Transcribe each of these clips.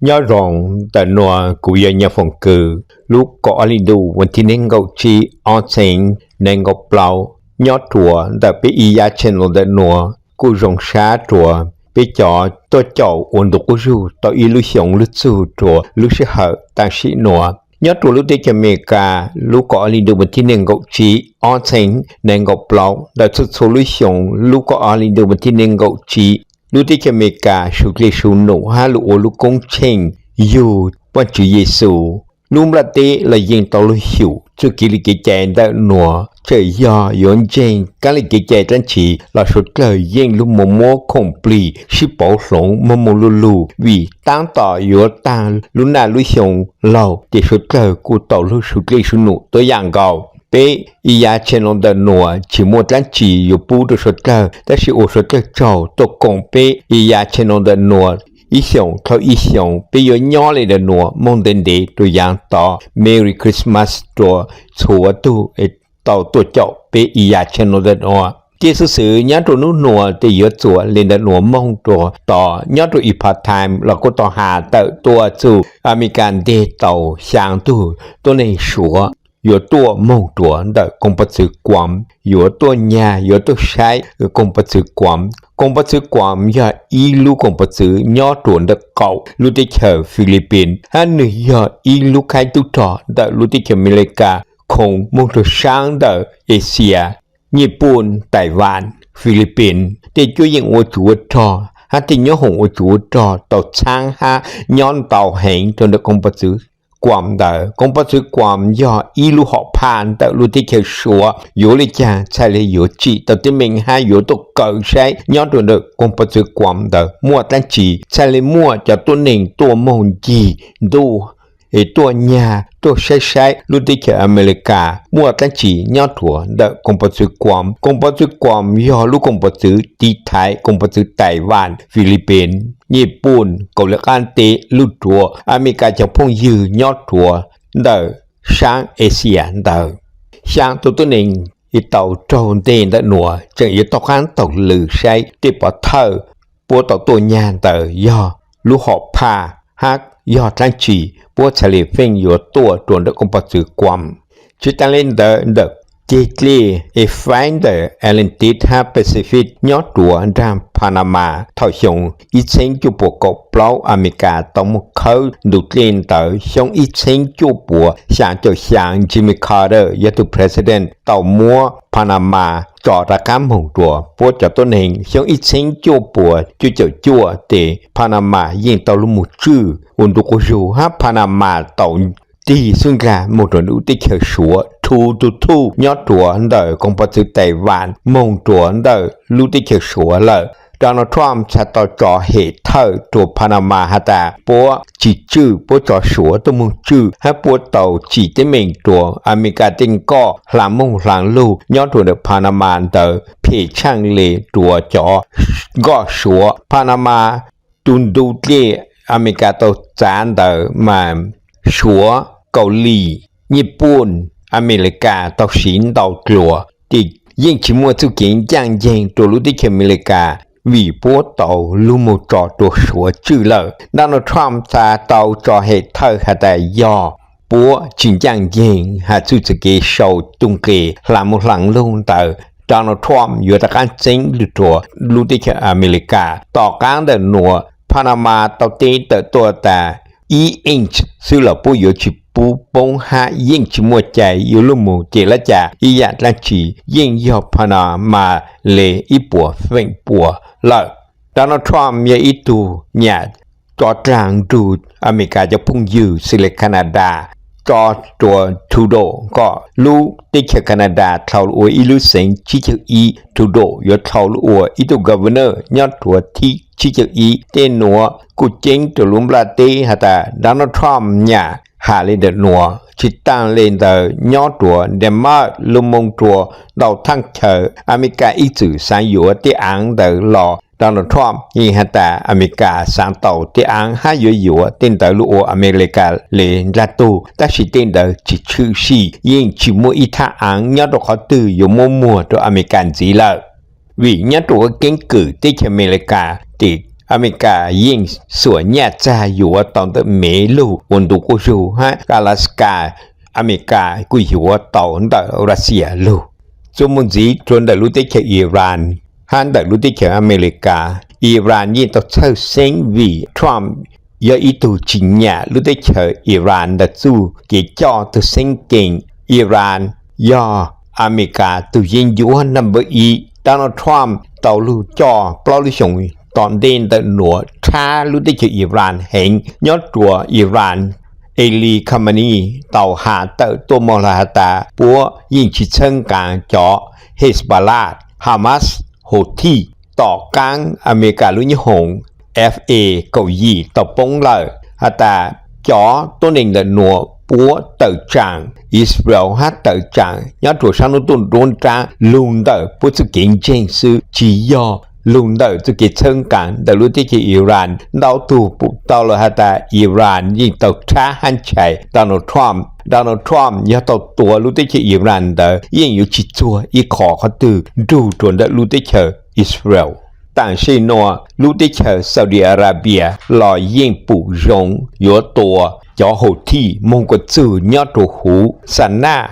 nhớ rồng tại nọ cụ giờ nhà phòng cử lúc có ali đủวันที่nên ngọc chi on sen nên ngọc blau nhớ chùa tại bị ia chen lo tại nọ cụ rồng xa chùa bị chọ tôi chậu ổn độ cụ du tôi y lưu sống lưu su chùa lưu sẽ hở tăng sĩ nọ nhớ chùa lúc đi Jamaica lúc có ali đủวันที่nên ngọc chi on sen nên ngọc blau tại xuất số lưu sống lúc có ali đủวันที่nên ngọc chi lúcที่จะมีการสุขเลสุนหนูฮาลูโอลูกงเชงอยู่วันจุเยซูลุมละเตละยิงตอลุหิวจุกิลิกิเจนได้หนัวเจยอยอนเจงกันลิกิเจตันชีละสุดเลยยิงลุมโมคงปลีชิปอหลงมโมลูลูวีตั้งต่ออยู่ตั้งลุนาลุชงเราเดสุดเลยกูต่อลุสุขเลสุนหนูตัวอย่างเก่า被伊亚乾隆的诺，chỉ một lần chỉ有不的说的，但是我说的早都讲被伊亚乾隆的诺，一想他一想被有鸟类的诺，蒙登的都样到 Merry Christmas 多错都诶到多叫被伊亚乾隆的诺。ที่สื่อย้อนตัวนู้นหนัวที่เยอะตัวเล่นแต่หนัวมองตัวต่อย้อนตัวอีพาร์ทไทม์เราก็ต้องหาตัวสู่อเมริกันเดต่อช่างตัวในชัว有多梦多的公不之光，有多年有多晒公不之光，公不之光要一路公不之鸟多的高，路的去菲律宾，还你要一路开都到的路的去美利加，空梦多上的อาเซียญี่ปุ่นไต้หวันฟิลิปปินส์แต่就因我主到，还是鸟红我主到长哈鸟到很多的公不之。ความเดอ公不是ความย่ออีลูหอผ่านแต่รู้ที่เขาชัวอยู่เลยจ้าใช่เลยอยู่จีแต่ที่มิงให้อยู่ตัวเก่าใช้ย้อนตัวเด็ก公不是ความเดอมั่วตั้งจีใช่เลยมั่วจะตัวหนึ่งตัวมงจีดูตัวญาตัวใช้รู้ที่เขาอเมริกามั่วตั้งจีย้อนตัวเด็ก公不是ความย่อลูก公不是ที่ไทย公不是ไต้หวันฟิลิปปินส์ญี่ปุ่นเกาหลีใต้ลุตัวอเมริกาจะพุ่งยืนยอดตัวเดอช่างเอเชียเดอช่างตัวหนึ่งอีเต่าโจนเดินได้หนัวจึงอีต่อข้างตกหรือใช้ที่ปอเธอปวดต่อตัวญาเดอย่อลูกหอบผ้าฮักย่อทั้งจีปวดเฉลี่ยเฟ่งอยู่ตัวเด็ก公不是ความชื่อตั้งเล่นเดอเจคลีเอฟไฟน์เดอร์แอตแลนติกฮาแปซิฟิกยอดตัวด้านพานามาเท่าชงอีเชงจูปัวกบเปล่าอเมริกาต้องมุเขาดูเล่นเตอชงอีเชงจูปัว想就想จิมมี่คาร์เตอร์ยอดตัวประธานต่อมัวพานามาจอดระกำหงตัวปวดจากตัวเองชงอีเชงจูปัวจัวเตพานามายิงต่อลุมุจื้ออุนตุกุจูฮะพานามาต่อที่ซึ่งการหมดรู้ที่เขาชัวทูยอดตัวเดอคงปัจจุไต้หวันมงตัวเดอรู้ที่เขาชัวเลยโดนัลด์ทรัมป์จะต่อจอเหตุเธอตัวพานามาฮะแต่ปัวจีจื้อปัวจอชัวตัวมุงจื้อให้ปัวเต่าจีเตมิงตัวอเมริกาติงก็หลังมงหลังลูกยอดตัวเดอพานามาเดอเพช่างเลตัวจอก็ชัวพานามาตุนดูเล่อเมริกาตัวจานเดอมาชัวเกาหลีญี่ปุ่นอเมริกาต่อสินต่อกลัวที่ยิ่งชิมัวทุกินจังยิงตัวรู้ที่อเมริกาวิปัวต่อลูมูจอตัวชัวจื้อเลยโดนัลด์ทรัมป์จะต่อจอเหตุเธอหาแต่ย่อปัวจินจังยิงหาจุดเกยโชตุงเกยหลังมุหลังลุงเตอโดนัลด์ทรัมป์อยู่ตะการเจงหรือตัวรู้ที่อเมริกาต่อการเดินหนัวพานามาต่อตีตัวแต่อินช์ซึ่งเราผู้อยู่ชิปูปงหายิ่งชิมัวใจอยู่ลุ่มเจรจาอีหยาดลังชียิ่งยอพนามาเลอีปัวเฟ่งปัวเลิกโดนัลด์ทรัมป์ยังอีตูเนี่ยจอจางดูอเมริกาจะพุ่งยืสิเลแคนาดาจอตัวทูโดก็รู้ที่แคนาดาเท่าอวยอีลุเซงชิเจอีทูโดยศเท่าอวยอีตัวกัฟเวเนอร์ยอดตัวที่ชิเจอีเต้นนัวกูเจงตัวลุมลาเต้ฮะแต่โดนัลด์ทรัมป์เนี่ยหาเล่นเดนัวชิตังเล่นเดยอดตัวเดนมาร์กลุมงตัวเราทั้งเธออเมริกาอีจื่อสายอยู่ที่อังเดรอโดนัลด์ทรัมป์ยิงฮะแต่อเมริกาสางเต่าที่อังหาอยู่เต้นเดลูโออเมริกาเลนรัตูแต่ชิเต้นเดจิชื่อชียิงชิมัวอีท่าอังยอดตัวเขาตื่นอยู่มัวตัวอเมริกันจีละวิญญาณตัวเก่งกือที่อเมริกาติ อเมริกายิ่งส่วนเนี่ยจะอยู่ว่าตอนเตเมลูวันดูกูอยู่ฮะกาลาสกาอเมริกากูอยู่ว่าตอนเตรัสเซียลูจมุนจีจนเดลุติเคอิหร่านฮันเดลุติเคอเมริกาอิหร่านยิ่งต้องเชื่อเซงวีทรัมป์ยาอีตูจินเนี่ยลุติเคอิหร่านดัสู้เกี่ยจ่อตัวเซงเก่งอิหร่านยาอเมริกาตัวยิงอยู่นัมเบอร์อีโดนัลด์ทรัมป์ต่อลูจ่อปล่อยชงตอนเดินแต่หนัวท้าลุติเคอิหร่านเห็นยอดตัวอิหร่านเอลีคามานีต่อหาเตตัวมลาตาปัวยิ่งชิดเชิงกลางจ่อเฮสบาลาดฮามาสโฮที่ต่อกลางอเมริกาลุยหง FA เกาหลีต่อปงเลยฮัตตาจ่อตัวหนึ่งแต่หนัวปัวเตอจางอิสราเอลฮัตเตอจางยอดตัวชานุตุนโดนจางลุงเตอปุจเก่งเจงซื้อจียอลุงเตอจะเกิดเชิงกันแต่รู้ที่คืออิหร่านดาวตูปุตอลฮัตตาอิหร่านยิ่งต่อท้าหันชัยโดนัลด์ทรัมป์ยอดตัวรู้ที่คืออิหร่านเตอยิ่งอยู่จิตตัวอีขอเขาตื่นดูตัวเดรู้ที่คืออิสราเอล但是呢，路的车沙特阿拉伯来应不容有多，叫好天蒙个字鸟多虎山那，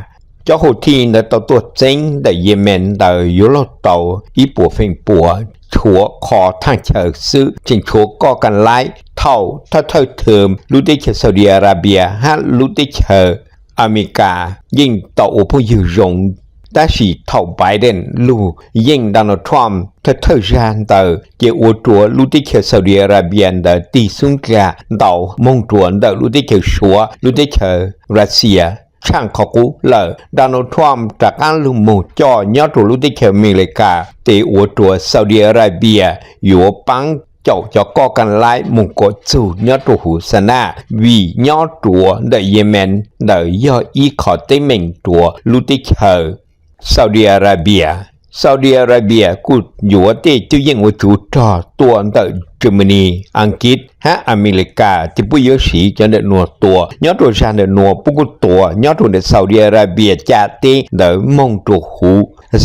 叫好天的到多真的也门的有了到一部分波。ชัวขอทางเชิงซื้อจึงชัวก่อกันไล่เท่าเทอมรู้ได้เชิงซาอุดิอาระเบียฮะรู้ได้เชิงอเมริกายิ่งต่ออุปยุรงแต่สิเท่าไบเดนรู้ยิ่งโดนัลด์ทรัมป์เธอจานเตอเกี่ยวตัวรู้ได้เชิงซาอุดิอาระเบียเดตีสุงกาเดามงตัวเดรู้ได้เชิงชัวรู้ได้เชิงรัสเซียช่างเขากูเลยโดนัลด์ทรัมป์จากการลุมมุจ่อยอดตัวรู้ได้เขียวอเมริกาตีอวดตัวซาอุดิอาระเบียอยู่ปังเจ้าจะก่อกันไล่มุงกจูยอดตัวหูสนาวียอดตัวเดเยเมนเดยออีขอเตมิงตัวรู้ได้เขียวซาอุดิอาระเบียกูอยู่ที่จะยังว่าจุดตัวเดเยอรมนีอังกฤษฮะอเมริกาที่ผู้ยุสีจะเดินหนัวตัวยอดตัวชาเดินหนัวปุกตัวยอดตัวเดซาอุดิอาระเบียจะตีเดินมงตัวหู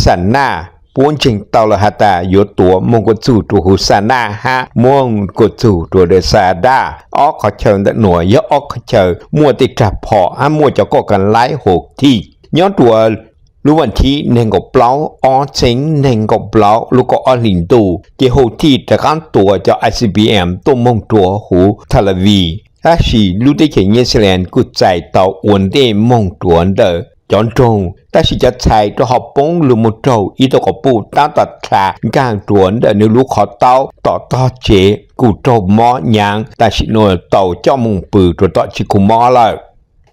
สันหน้าปวนจิงตอลฮัตตาอยู่ตัวมงกจูตัวหูสันหน้าฮะมงกจูตัวเดซาดาออกขเชิงเดินหนัวยออกขเชิงมัวติดจับพอฮะมัวจะก่อกันไล่หกที่ยอดตัวรู้วันที่เน่งกับเปล่าอ๋อเจ๋งเน่งกับเปล่าลูกก็อลินตูที่หัวที่ตะการตัวจะ ICBM ตัวมงตัวหูทาลาวีถ้าสิรู้ได้แค่เนื้อเสลนกุใจต่อวันเดมงตัวเดอจอนจงแต่สิจะใช้ตัวหอบปงลูมุโจอีตัวกับปูตั้งตัดขากลางตัวเดอในลูกขอเต้าต่อเจกูโจมอยางแต่สิโนเต่าเจ้ามงปือตัวต่อชิคุมอเลย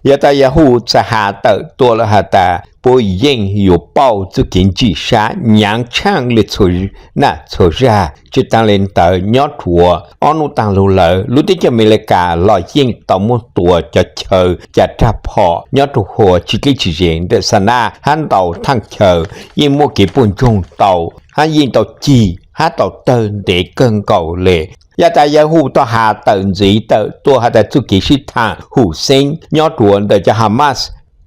ยาตายาหูจะหาเตอตัวละหาตา不应有报纸经济上娘唱的错那错啥，就当领导鸟托，安努当路了，路的就没来干，老应到么多就求就扎破，鸟托和自己自然的啥那，喊到汤求，因么基本中到，喊因到记，喊到等的更高嘞。ยาตายาหูต่อหาเตินจีเตอตัวหาแต่จุกิชิทางหูเซ็งยอดตัวเดจะฮามาส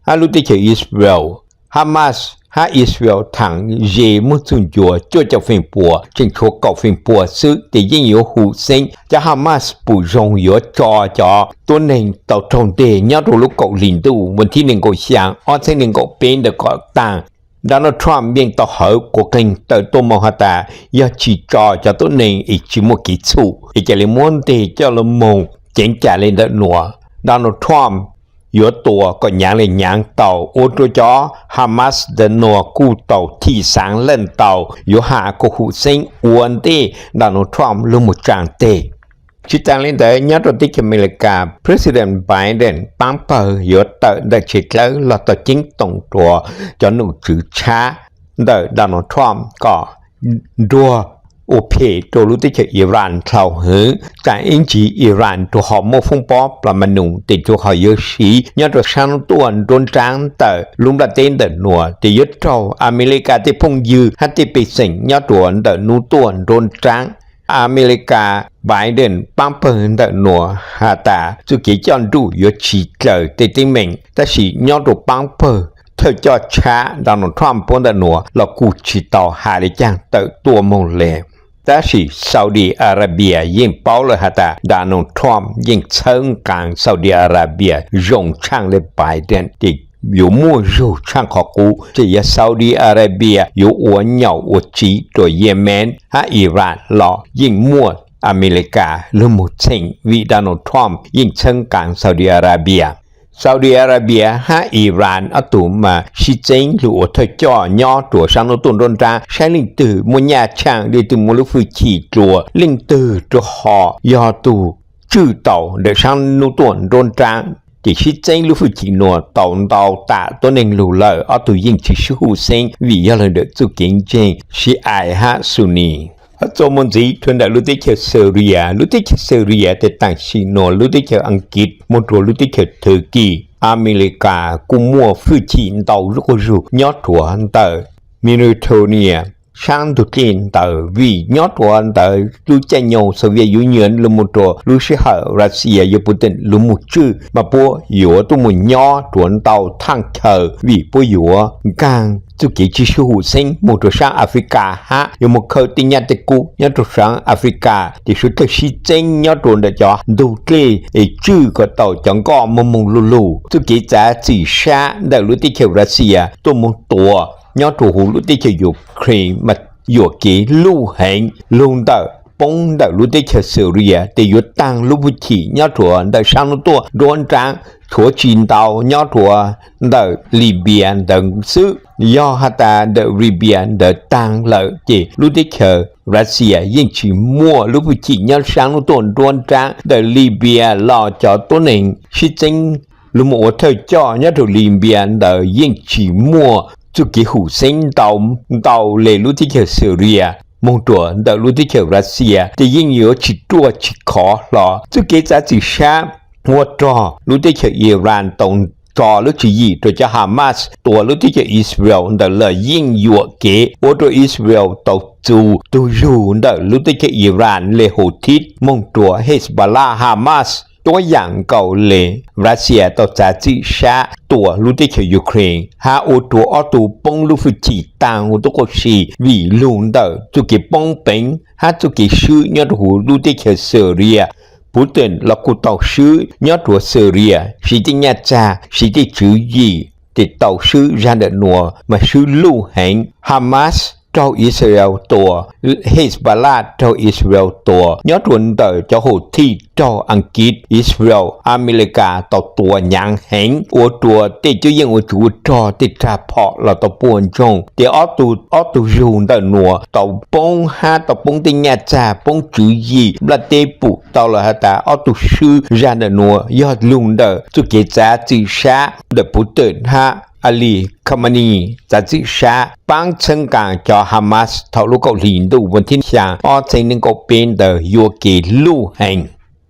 ฮาลุติเชอิสราเอลฮามาสฮาอิสราเอลทางเยมุสุนจัวจ่วจะฟิงปัวจึงชัวก่อฟิงปัวซื้อแต่ยิ่งอยู่หูเซ็งจะฮามาสปูรงอยู่จอตัวหนึ่งต่อตรงเดยอดตัวลูกกลินดูวันที่หนึ่งก็เสียงอันที่หนึ่งก็เป็นเด็กก็ต่างโดนัลด์ทรัมป์ยังต่อเหอกว่ากันแต่ตัวมหาตายาจีจอจะตัวหนึ่งอีกชิมุกิสูอีกจะเลยม้วนเตจะละมงเจ๋งจ่าเลยเดินหนัวโดนัลด์ทรัมป์อยู่ตัวก็ยังเลยยังต่ออุตจอฮามาสเดินหนัวกู้ต่อที่สังเล่นต่ออยู่หากุหุเซิงอวนเตโดนัลด์ทรัมป์ลุมุจางเตชิตังเล่นแต่ยอดที่อเมริกา President Biden ปังเปิดยอดแต่ได้เช็คแล้วเราตัดจิ้งตรงตัวจนหนูจืดช้าแต่โดนัลด์ทรัมป์ก็ดัวโอเพตัวรู้ที่อิหร่านเขาหือแต่อินจีอิหร่านตัวหอมโมฟงปอประมาณหนุ่งติดตัวเขาเยอะสียอดช่างตัวโดนจางแต่ลุงประเทศแต่หนัวที่ยึดเจ้าอเมริกาที่พงยืฮัตที่ไปสิงยอดตัวแต่นูตัวโดนจางอเมริกาไบเดนปังเปินแต่หนัวหาตาจุกิจอนดูยชีเกลติติเมงแต่สียอดตัวปังเปิเธอจอดช้าโดนัลด์ทรัมป์ปนแต่หนัวเรากูชีต่อหาได้จ้างแต่ตัวมงเล但是沙特阿拉伯因包了他的大农川因撑港沙特阿拉伯用唱的拜登的有没有唱考古这些沙特阿拉伯有我鸟我鸡对也门哈伊朗老因没อเมริกาลุมุชิงวิดานอทรัมป์ยิ่งเชิงกลางซาอุดิอาระเบียซาอุดิอาระเบียฮะอิหร่านอตุมาชิเจงหรือเธอจ่อย่อตัวชานตุนดนตราใช้ลิงตือมุญญาช่างเดตุมุลฟุชีตัวลิงตือตัวหอยอตูจื้อเต่าเดชานตุนดนตราที่ชิเจงลูฟุจินัวเต่าเต่าตาตัวหนึ่งลูเลอตุยิ่งชิชูเซงวิยาเลเดจุกิงเจงชิไอฮะซุนีจอมจีทวนได้รู้ที่เกี่ยวซีเรียรู้ที่เกี่ยวซีเรียแต่ต่างชิโนรู้ที่เกี่ยวอังกฤษมณฑลรู้ที่เกี่ยวเทอร์กีอเมริกากุมัวฟิจินดาวรุกรูยอดหัวอันเตอร์มิโนโทเนียช่างตุกินเตอร์วียอดหัวอันเตอร์รู้ใจโยโซเวียตยูเนียนลุมุตัวรู้สิหารัสเซียญี่ปุ่นลุมุจื้อมาปัวอยู่ตัวมุนยอดหัวเตาทั้งเธอวีปัวอยู่กลางจุกิจิชูหูเซงมุตัวช่างแอฟริกาฮะยมุเคอติญาตะกูยอดตัวช่างแอฟริกาที่สุดก็ชิเจงยอดตัวเดจอดูเกลจื้อก็เต่าจังก็มุงลูจุกิจะจีชาได้รู้ที่เกี่ยวรัสเซียตัวมุตัวยอดตัวหูรู้ที่เกี่ยวยูเครนมาอยู่กี่ลู่แห่งลงเตอปงได้รู้ที่เกี่ยวซีเรียแต่อยู่ตั้งลูกขียอดตัวได้ช่างตัวโดนจางถั่วจีนเตาย่อถั่วเดอลิเบียนเดิงซื้อย่อฮัตตาเดอลิเบียนเดอตังเลเจรู้ที่เกี่ยวรัสเซียยิ่งชีมัวลูกจีย่อช่างตัวโดนจางเดอลิเบียล่อจอตัวหนึ่งชิจิงลูกมัวเธอจ่อย่อถั่วลิเบียนเดอยิ่งชีมัวจุกิหูเซ็งเตาเลยรู้ที่เกี่ยวซีเรียมงตัวเดอรู้ที่เกี่ยวรัสเซียแต่ยิ่งเยอะชิตัวชิขอหรอจุกิจะจิชาหัวจอรู้ที่เกี่ยวอิหร่านตรงจอรู้ที่ยี่ตัวจะฮามาสตัวรู้ที่เกี่ยวอิสราเอลเดอเลยยิ่งยั่วเก๋ว่าตัวอิสราเอลตกจูตัวยูเดอรู้ที่เกี่ยวอิหร่านเลโฮทิตมงตัวเฮสบาลาฮามาสตัวอย่างเก่าเลยรัสเซียต่อจากจิชาตัวรู้ที่เกี่ยวยูเครนฮาอุตัวอตูปงลูฟิจิต่างอุตโกชีวิลุงเดอจุกิปงเป็งฮาจุกิชื่อยอดหูรู้ที่เกี่ยวซีเรียปูตินเราคุต่อชื่อยอดหัวซีเรียสิจิญญาจาสิจิจือยีติดต่อชื่อยันเดนัวมาชื่อลู่แห่งฮามาสเจ้าอิสราเอลตัวเฮสบาลาเจ้าอิสราเอลตัวยอดวันเตอร์เจ้าโหที่เจ้าอังกฤษอิสราเอลอเมริกาต่อตัวยังแห่งตัวติดจะยังจูจอติดราพอเราต่อปวนจงเดี๋ยวอตูยูนเตอร์นัวต่อปงฮาต่อปงติญญาจาปงจือยีบลาเตปุต่อละฮะตาอตูชื่อยันเดนัวยอดลุงเตอร์จุเกจาจิชาเดปูตินฮะอาลีคามานีจัดจิชาปังเชิงกางจอฮามาสทะลุเกาหลีดูวันที่ช่างออเจนึงก็เป็นเดอยูเกลู่แห่ง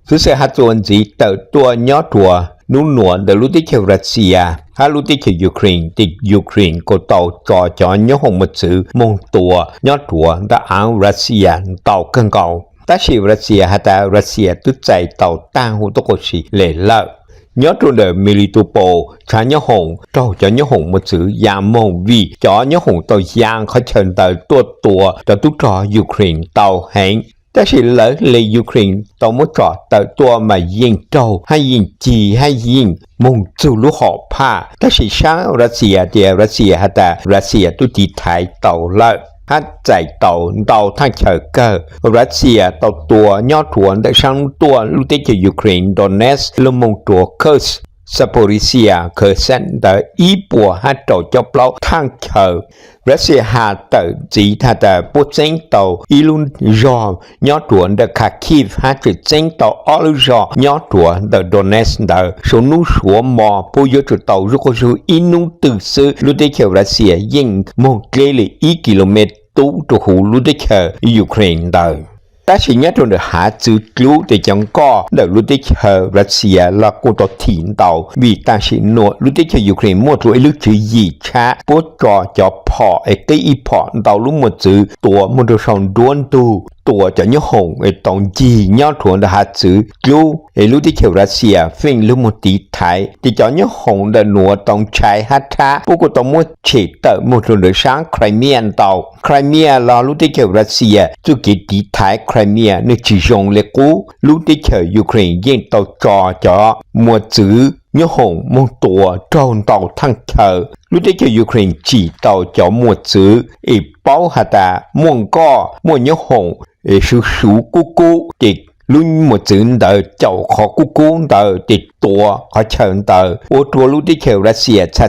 สุดท้ายฮัตจวนจีเตอตัวยอดตัวนุ่นหนวลเดรู้ที่เกี่ยวรัสเซียฮารู้ที่เกี่ยวยูเครนติดยูเครนก็ต่อจอยอหงมาซื้อมงตัวยอดตัวแต่อังรัสเซียต่อกันเก่าแต่ชีรัสเซียฮัตรัสเซียตุ้ใจต่อตั้งหุตโกชิเล่เล่ยอดตัวเดมิลิตูโปชายหงเจ้าจะยหงมาซื้อยามมงวีจอยหงตัวยางเขาเชิญเตอตัวแต่ตุจอยูเครนเตาแห้งแต่สิเลยยูเครนต่อมจอแต่ตัวมายิงเจ้าให้ยิงจีให้ยิงมงจูลุหอบผ้าแต่สิช้างรัสเซียเดียรัสเซียฮัตรัสเซียตุติไทยเต่าละฮัตใจเต่าทั้งเชอเกอร์รัสเซียเต่าตัวยอดถวนแต่ช่างตัวลุติเกยูเครนดอนเนสลมงตัวเคิร์สซาโปริเซียเคอร์เซนแต่อีปัวฮัตเต่าเจ้าเปล่าทั้งเชอรัสเซียหาเต่าจีทัตปุเซงเต่าอีลุนจอยอดถวนแต่คาคีฟฮัตจุเซงเต่าออลจอยอดถวนแต่ดอนเนสแต่ชนุชัวมอปุยจุเต่ารุกชูอินุตึซื้อลุติเกรัสเซียยิงมงเกลี1 กิโลเมตรตู้ตัวหูลุติเกยูเครนได้但是呢，从的下子路的讲过，的路的和 Russia 啦，过到听到，为但是诺路的去 Ukraine 莫做路去以前，不做就跑，第一跑到路莫做多，莫做上多度。ตัวจะยหงไอตองจียอดถวนหาซื้อลูไอลูที่เขียวรัสเซียฟิงลูมุตีไทยที่จะยหงเดินหนัวตองใช้ฮัทธาพวกต้องมุดเฉดเตอมุดเดือช้างไครเมียนเตาไครเมียรอลูที่เขียวรัสเซียจุกิตีไทยไครเมียนึกจีจงเลกูลูที่เขียวยูเครนยิ่งเตาจอมัวซื้อยหงมุงตัวโจนเตาทั้งเธอลูที่เขียวยูเครนจีเตาจอมัวซื้อไอเป้าฮัตตาม่วงก็ม่วยหง叔叔姑姑的论么真的就可姑姑的的多可强的，我多路的口那些才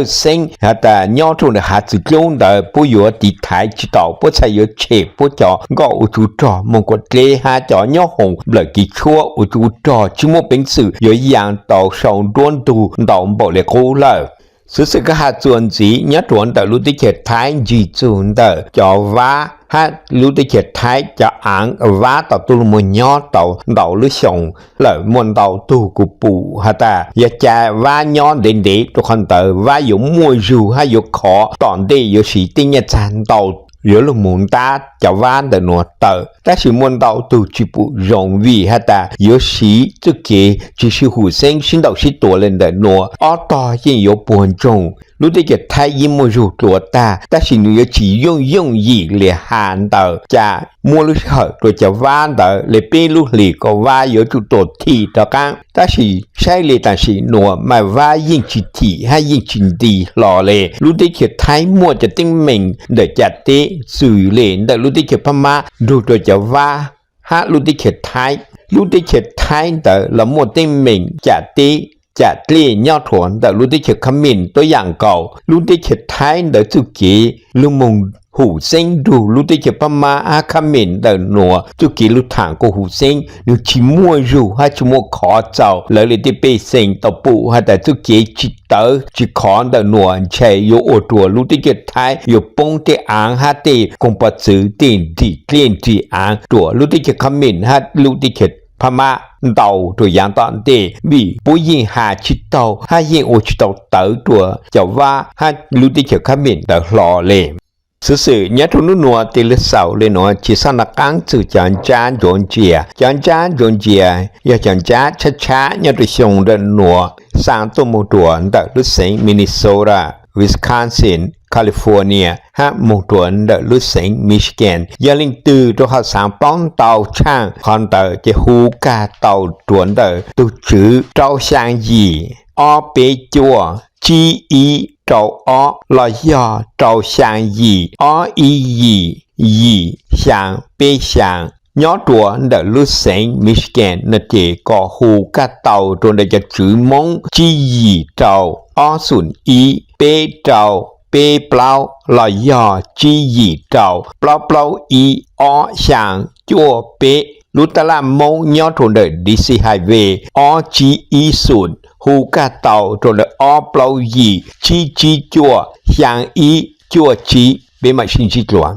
生，他的鸟中的孩子中的不有的台知道不才有切不着，我就找蒙古嘞哈叫鸟红来给错，我就找寂寞本事有一样到上端度到不了过了。sự sự cái hạt chuẩn gì nhớ chuẩn từ lúc đi chết thái gì chuẩn từ cho vá hát lúc đi chết thái cho án vá tàu tu một nhó tàu lưới sòng lợi muôn tàu tu của phụ hà ta giờ cha vá nhó đến để tôi không tự vá dùng mua dù hay dùng khó toàn đi dùng sĩ tinh nhà chán tàu giữa lúc muốn ta cho van để nuốt tờ ta chỉ muốn tàu từ chỉ bộ rộng vì ha ta giữa sĩ trước kia chỉ sự hữu sinh sinh đầu sĩ tuổi lên để nuốt ở to hiện有buồn重lúc đấy cái thái yên mua rượu tuổi ta chỉ người chỉ dùng gì để hạn tờ cha mua lúc hở rồi cho van tờ để bên lúc lì có va giữa chủ tổ thị đó căng ta chỉ sai lệ ta chỉ nuốt mà va yên chỉ thị hay yên chỉ đi lò lệ lúc đấy cái thái mua cho tinh mình để chặt tế xử lý để lúc đấy cáiพม่าrồi cho va hát lúc đấy cái thái tờ là một tinh mình chặt tếจะเลี้ยยอดถวนแต่รู้ที่เขียขมิ้นตัวอย่างเก่ารู้ที่เขียท้ายเดจุกีลุงมงหูเซ็งดูรู้ที่เขียพม่าอาขมิ้นแต่หนัวจุกีรู้ทางก็หูเซ็งนึกชิมัวรู้ให้ชิมัวขอเจ้าแล้วเลยที่ไปเซ็งต่อปู่ให้แต่จุกีจิตเตอจิขอนแต่หนัวใช่โยโอตัวรู้ที่เขียท้ายโยปงที่อ่างฮัตตีกงปัดซื้อตีนที่เกลี้ยนที่อ่างตัวรู้ที่เขียขมิ้นฮัตรู้ที่เขียพม่าtàu rồi dạng tận tệ vì bố yên hà chít tàu hai yên ô chít tàu tới đùa cho va hai lưu đi chợ khác miền tới lò lệ sự nhớ trong nước nua thì lịch sử lên nó chỉ sang là cán sự chọn chán dọn chìa giờ chọn chán chá nhớ từ sông đến nua sang tô một tuần tại nước sinh Minnesota Wisconsin California hát một tuần đợi lưu sinh Michigan gia linh từ cho họ sáng bóng tàu trang còn tờ cái hú ca tàu tuần đợi tu chữ trao sang gì o bê chua chi ý trao o là do trao sang gì o ý gì sang bê sang nhớ tuần đợi lưu sinh Michigan là chỉ có hú ca tàu tuần đợi cho chữ mong chi gì trao o sùn ý bê trao bê plau là do chi gì trào plau y o sang chua bê lúc ta làm mong nhớ trong đời DC Highway o chi y sùn hù ca tàu trong đời o plau y chi chua sang y chua chi bê mà xin chi loạn